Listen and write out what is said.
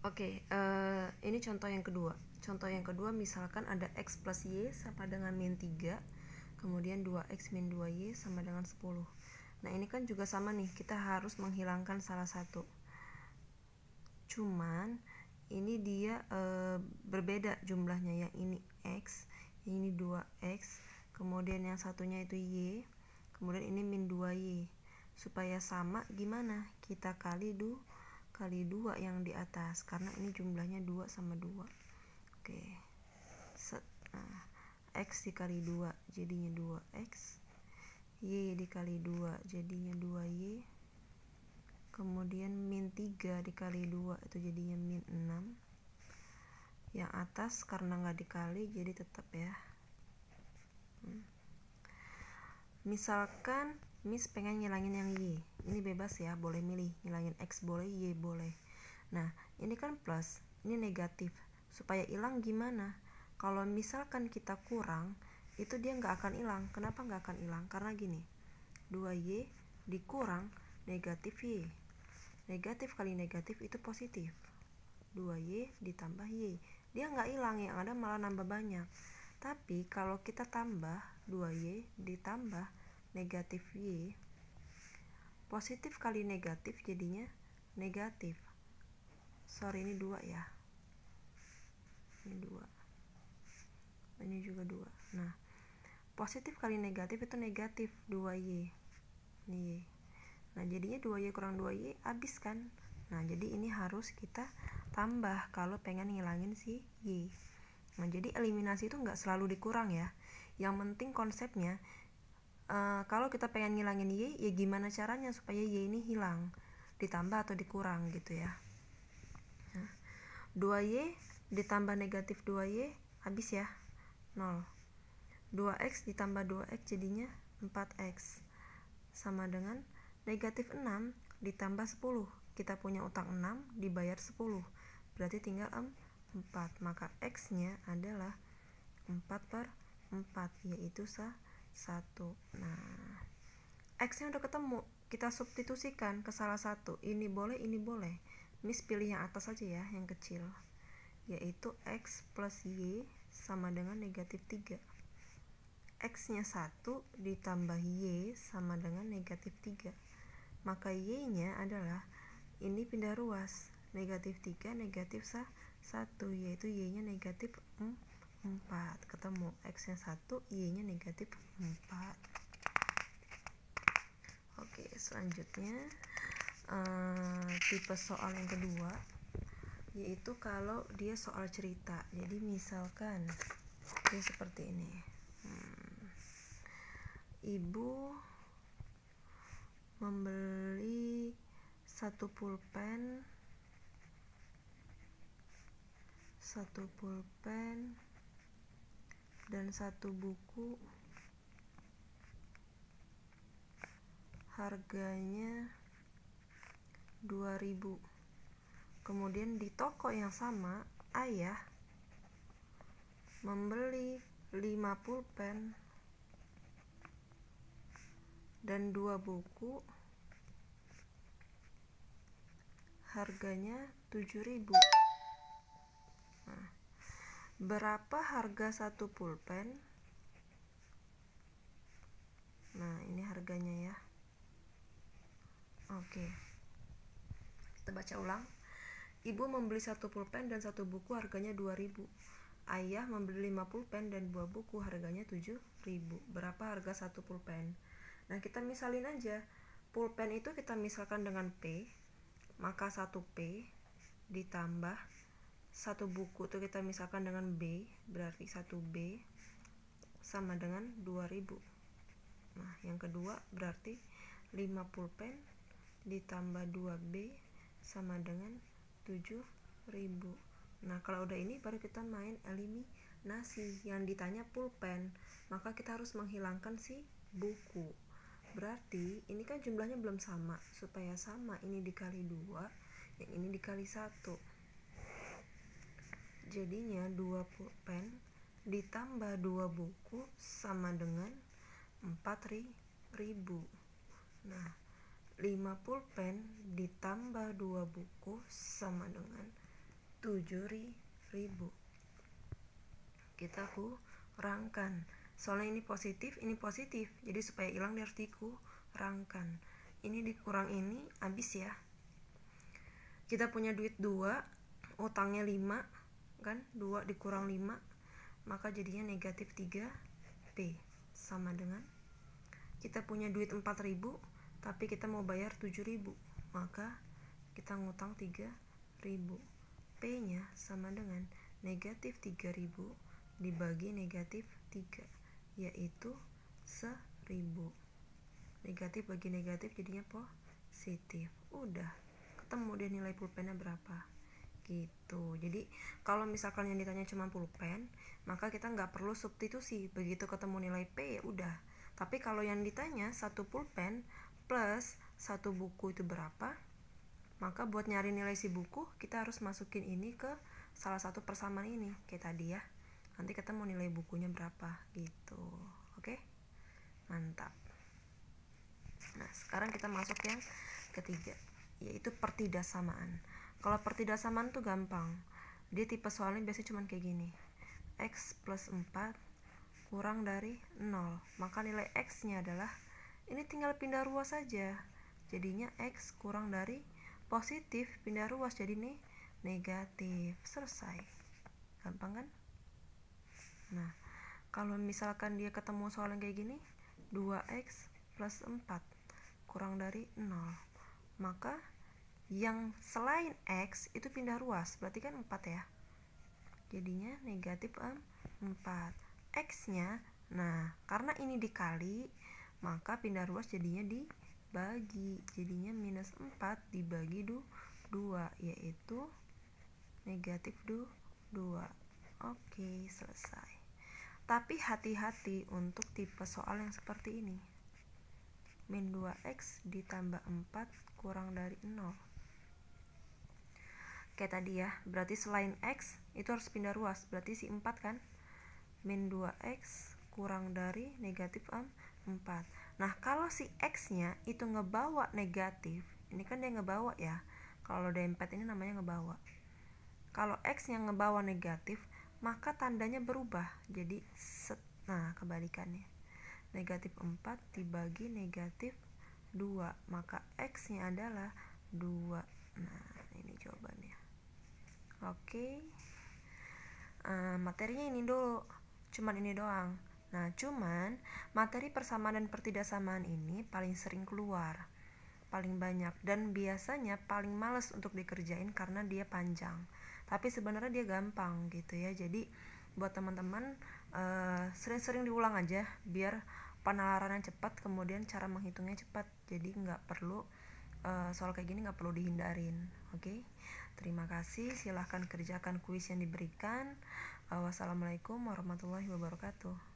Oke, ini contoh yang kedua. Contoh yang kedua misalkan ada X plus Y sama dengan min 3, kemudian 2X min 2Y sama dengan 10. Nah ini kan juga sama nih, kita harus menghilangkan salah satu. Cuman ini dia berbeda jumlahnya, yang ini X, ini 2X, kemudian yang satunya itu Y, kemudian ini min 2Y. Supaya sama gimana? Kita kali 2 yang di atas, karena ini jumlahnya 2 sama 2. Oke. Nah, X dikali 2 jadinya 2X, Y dikali 2 jadinya 2Y, kemudian min 3 dikali 2 itu jadinya min 6. Yang atas karena nggak dikali jadi tetap ya. Misalkan Miss pengen ngilangin yang Y, ini bebas ya, boleh milih, ngilangin X boleh, Y boleh. Nah ini kan plus, ini negatif. Supaya hilang gimana? Kalau misalkan kita kurang, itu dia nggak akan hilang. Kenapa nggak akan hilang? Karena gini, 2Y dikurang negatif Y, negatif kali negatif itu positif. 2Y ditambah Y, dia nggak hilang, yang ada malah nambah banyak. Tapi kalau kita tambah 2Y ditambah negatif Y, positif kali negatif jadinya negatif. Sorry, ini 2 ya, ini 2, ini juga 2. Nah positif kali negatif itu negatif 2Y, ini Y. Nah jadinya 2Y kurang 2Y habis kan. Nah jadi ini harus kita tambah kalau pengen ngilangin si Y. Nah jadi eliminasi itu nggak selalu dikurang ya, yang penting konsepnya kalau kita pengen ngilangin Y, ya gimana caranya supaya Y ini hilang, ditambah atau dikurang gitu ya. Nah, 2Y ditambah negatif 2Y habis ya, 0. 2X ditambah 2X jadinya 4X, sama dengan negatif 6 ditambah 10. Kita punya utang 6 dibayar 10, berarti tinggal 4. Maka X nya adalah 4/4, yaitu 1. Nah X nya udah ketemu, kita substitusikan ke salah satu. Ini boleh, ini boleh. Miss pilih yang atas aja ya, yang kecil, yaitu X plus Y sama dengan negatif 3. X nya 1 ditambah Y sama dengan negatif 3. Maka Y nya adalah, ini pindah ruas, negatif 3 negatif 1, yaitu Y nya negatif 4. Ketemu X nya 1, Y nya negatif 4. Oke, selanjutnya tipe soal yang kedua, yaitu kalau dia soal cerita. Jadi misalkan dia seperti ini, ibu membeli satu pulpen dan satu buku, harganya 2.000. Kemudian di toko yang sama ayah membeli 5 pulpen dan 2 buku, harganya 7.000. Nah, berapa harga satu pulpen? Nah ini harganya ya. Oke, kita baca ulang. Ibu membeli satu pulpen dan satu buku, harganya 2.000. Ayah membeli 5 pulpen dan 2 buku, harganya 7.000. Berapa harga satu pulpen? Nah kita misalin aja, pulpen itu kita misalkan dengan P, maka 1P ditambah satu buku itu kita misalkan dengan B, berarti 1B sama dengan 2.000. Nah yang kedua berarti 5 pulpen ditambah 2B sama dengan 7.000. Nah kalau udah ini baru kita main eliminasi. Yang ditanya pulpen, maka kita harus menghilangkan si buku. Berarti ini kan jumlahnya belum sama. Supaya sama, ini dikali 2, yang ini dikali 1. Jadinya 2 pulpen ditambah 2 buku sama dengan 4.000. Nah 5 pulpen ditambah 2 buku sama dengan 7.000. Kita kurangkan, soalnya ini positif, jadi supaya hilang dia harus dikurangkan. Ini dikurang ini habis ya. Kita punya duit 2, utangnya 5 kan, 2 dikurang 5, maka jadinya negatif 3P, sama dengan kita punya duit 4.000 tapi kita mau bayar 7.000, maka kita ngutang 3.000. P nya sama dengan negatif 3.000 dibagi negatif 3, yaitu 1.000. Negatif bagi negatif jadinya positif. Udah ketemu deh nilai pulpennya berapa gitu. Jadi kalau misalkan yang ditanya cuma pulpen, maka kita nggak perlu substitusi. Begitu ketemu nilai P ya udah. Tapi kalau yang ditanya satu pulpen plus satu buku itu berapa, maka buat nyari nilai si buku kita harus masukin ini ke salah satu persamaan ini kayak tadi ya. Nanti ketemu nilai bukunya berapa gitu. Oke? Mantap. Nah, sekarang kita masuk yang ketiga, yaitu pertidaksamaan. Kalau pertidaksamaan tuh gampang. Dia tipe soalnya biasanya cuma kayak gini. X plus 4 kurang dari 0. Maka nilai X nya adalah, ini tinggal pindah ruas saja. Jadinya X kurang dari positif, pindah ruas jadi nih negatif. Selesai. Gampang kan? Nah, kalau misalkan dia ketemu soal yang kayak gini, 2X plus 4 kurang dari 0, maka yang selain X itu pindah ruas, berarti kan 4 ya, jadinya negatif 4. X nya, nah karena ini dikali, maka pindah ruas jadinya dibagi, jadinya minus 4 dibagi 2, yaitu negatif 2. Oke, selesai. Tapi hati-hati untuk tipe soal yang seperti ini. Min 2X ditambah 4 kurang dari 0. Kayak tadi ya, berarti selain X itu harus pindah ruas, berarti si 4 kan. Min 2X kurang dari negatif 4. Nah, kalau si X nya itu ngebawa negatif, ini kan dia ngebawa ya, kalau dempet ini namanya ngebawa. Kalau X nya ngebawa negatif, maka tandanya berubah jadi nah kebalikannya, negatif 4 dibagi negatif 2, maka X nya adalah 2. Nah, ini jawabannya. Oke. Materinya ini dulu, cuman ini doang. Nah, cuman materi persamaan dan pertidaksamaan ini paling sering keluar, paling banyak, dan biasanya paling males untuk dikerjain karena dia panjang. Tapi sebenarnya dia gampang gitu ya. Jadi buat teman-teman sering-sering diulang aja biar penalarannya cepat, kemudian cara menghitungnya cepat. Jadi nggak perlu soal kayak gini nggak perlu dihindarin. Oke? Terima kasih. Silahkan kerjakan kuis yang diberikan. Wassalamualaikum warahmatullahi wabarakatuh.